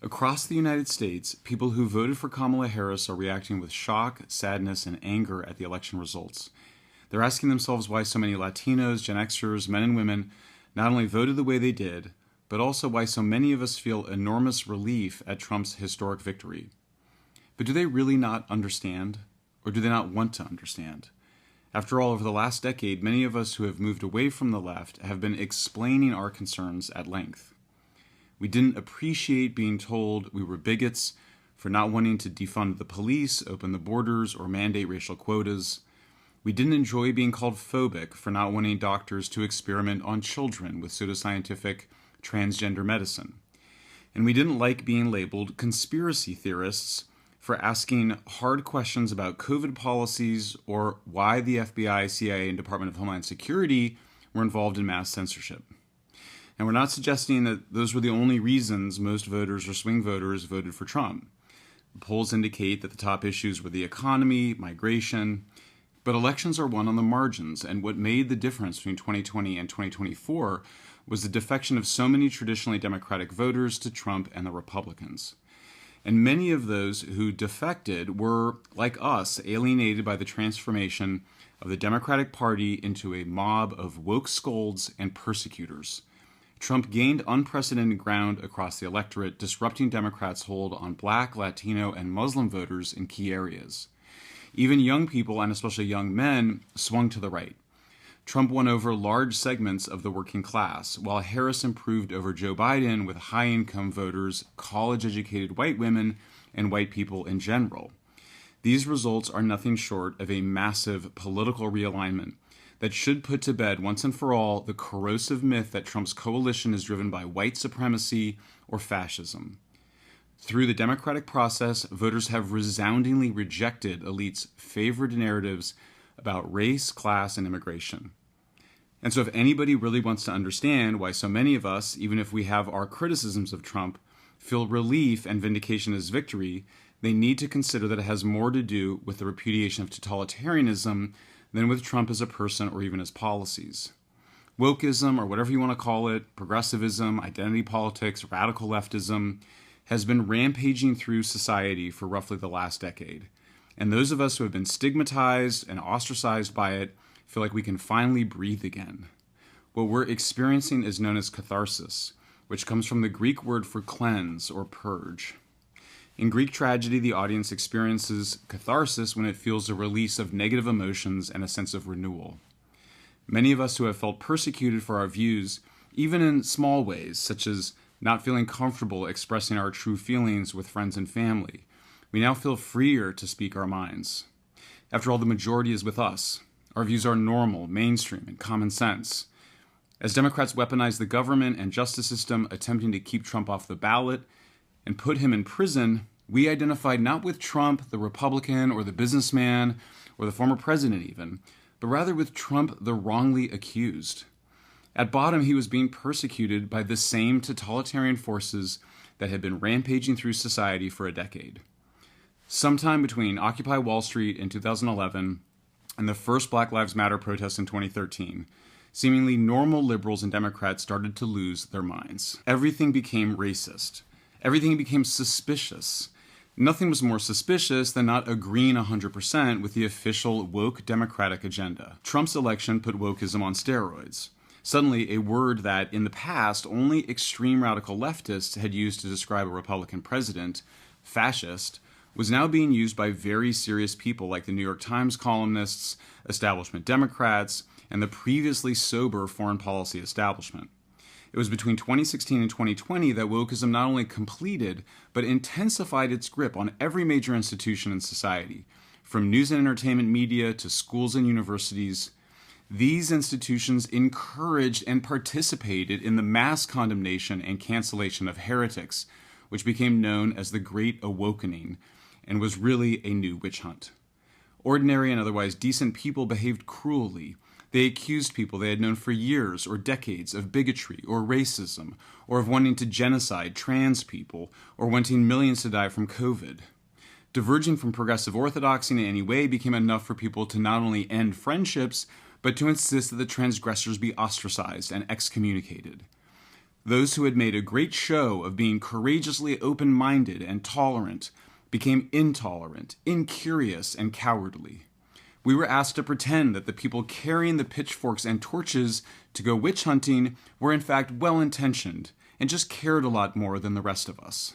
Across the United States, people who voted for Kamala Harris are reacting with shock, sadness, and anger at the election results. They're asking themselves why so many Latinos, Gen Xers, men and women not only voted the way they did, but also why so many of us feel enormous relief at Trump's historic victory. But do they really not understand? Or do they not want to understand? After all, over the last decade, many of us who have moved away from the left have been explaining our concerns at length. We didn't appreciate being told we were bigots for not wanting to defund the police, open the borders, or mandate racial quotas. We didn't enjoy being called phobic for not wanting doctors to experiment on children with pseudoscientific transgender medicine. And we didn't like being labeled conspiracy theorists for asking hard questions about COVID policies or why the FBI, CIA, and Department of Homeland Security were involved in mass censorship. And we're not suggesting that those were the only reasons most voters or swing voters voted for Trump. The polls indicate that the top issues were the economy, migration, but elections are won on the margins, and what made the difference between 2020 and 2024 was the defection of so many traditionally Democratic voters to Trump and the Republicans. And many of those who defected were, like us, alienated by the transformation of the Democratic Party into a mob of woke scolds and persecutors. Trump gained unprecedented ground across the electorate, disrupting Democrats' hold on Black, Latino, and Muslim voters in key areas. Even young people, and especially young men, swung to the right. Trump won over large segments of the working class, while Harris improved over Joe Biden with high-income voters, college-educated white women, and white people in general. These results are nothing short of a massive political realignment that should put to bed once and for all the corrosive myth that Trump's coalition is driven by white supremacy or fascism. Through the democratic process, voters have resoundingly rejected elites' favored narratives about race, class, and immigration. And so if anybody really wants to understand why so many of us, even if we have our criticisms of Trump, feel relief and vindication as victory, they need to consider that it has more to do with the repudiation of totalitarianism than with Trump as a person or even his policies. Wokeism, or whatever you want to call it, progressivism, identity politics, radical leftism, has been rampaging through society for roughly the last decade. And those of us who have been stigmatized and ostracized by it feel like we can finally breathe again. What we're experiencing is known as catharsis, which comes from the Greek word for cleanse or purge. In Greek tragedy, the audience experiences catharsis when it feels a release of negative emotions and a sense of renewal. Many of us who have felt persecuted for our views, even in small ways, such as not feeling comfortable expressing our true feelings with friends and family, we now feel freer to speak our minds. After all, the majority is with us. Our views are normal, mainstream, and common sense. As Democrats weaponize the government and justice system, attempting to keep Trump off the ballot and put him in prison, we identified not with Trump, the Republican, or the businessman, or the former president even, but rather with Trump, the wrongly accused. At bottom, he was being persecuted by the same totalitarian forces that had been rampaging through society for a decade. Sometime between Occupy Wall Street in 2011 and the first Black Lives Matter protests in 2013, seemingly normal liberals and Democrats started to lose their minds. Everything became racist. Everything became suspicious. Nothing was more suspicious than not agreeing 100% with the official woke Democratic agenda. Trump's election put wokeism on steroids. Suddenly, a word that, in the past, only extreme radical leftists had used to describe a Republican president, fascist, was now being used by very serious people like the New York Times columnists, establishment Democrats, and the previously sober foreign policy establishment. It was between 2016 and 2020 that wokeism not only completed, but intensified its grip on every major institution in society, from news and entertainment media to schools and universities. These institutions encouraged and participated in the mass condemnation and cancellation of heretics, which became known as the Great Awakening, and was really a new witch hunt. Ordinary and otherwise decent people behaved cruelly. They accused people they had known for years or decades of bigotry or racism, or of wanting to genocide trans people, or wanting millions to die from COVID. Diverging from progressive orthodoxy in any way became enough for people to not only end friendships, but to insist that the transgressors be ostracized and excommunicated. Those who had made a great show of being courageously open-minded and tolerant became intolerant, incurious, and cowardly. We were asked to pretend that the people carrying the pitchforks and torches to go witch hunting were in fact well-intentioned and just cared a lot more than the rest of us.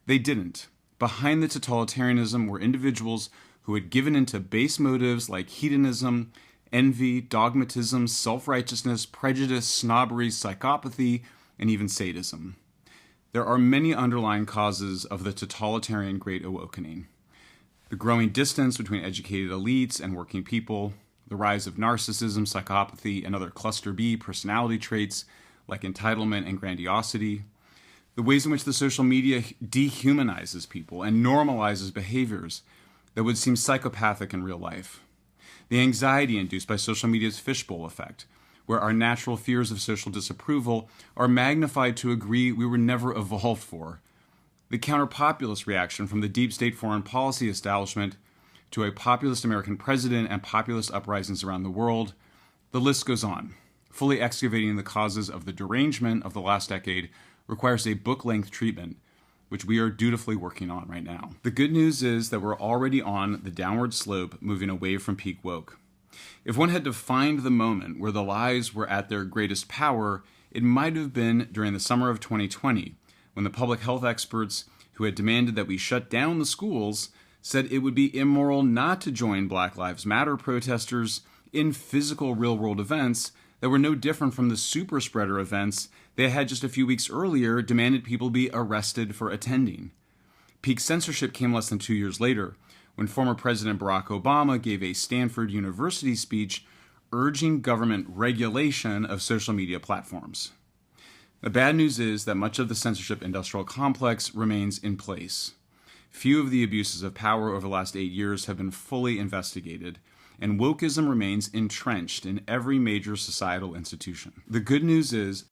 They didn't. Behind the totalitarianism were individuals who had given into base motives like hedonism, envy, dogmatism, self-righteousness, prejudice, snobbery, psychopathy, and even sadism. There are many underlying causes of the totalitarian Great Awakening. The growing distance between educated elites and working people, the rise of narcissism, psychopathy, and other cluster B personality traits like entitlement and grandiosity, the ways in which the social media dehumanizes people and normalizes behaviors that would seem psychopathic in real life, the anxiety induced by social media's fishbowl effect, where our natural fears of social disapproval are magnified to a degree we were never evolved for, the counter-populist reaction from the deep state foreign policy establishment to a populist American president and populist uprisings around the world, the list goes on. Fully excavating the causes of the derangement of the last decade requires a book-length treatment, which we are dutifully working on right now. The good news is that we're already on the downward slope, moving away from peak woke. If one had to find the moment where the lies were at their greatest power, it might have been during the summer of 2020, when the public health experts who had demanded that we shut down the schools said it would be immoral not to join Black Lives Matter protesters in physical real-world events that were no different from the super spreader events they had just a few weeks earlier demanded people be arrested for attending. Peak censorship came less than 2 years later, when former President Barack Obama gave a Stanford University speech urging government regulation of social media platforms. The bad news is that much of the censorship industrial complex remains in place. Few of the abuses of power over the last 8 years have been fully investigated, and wokeism remains entrenched in every major societal institution. The good news is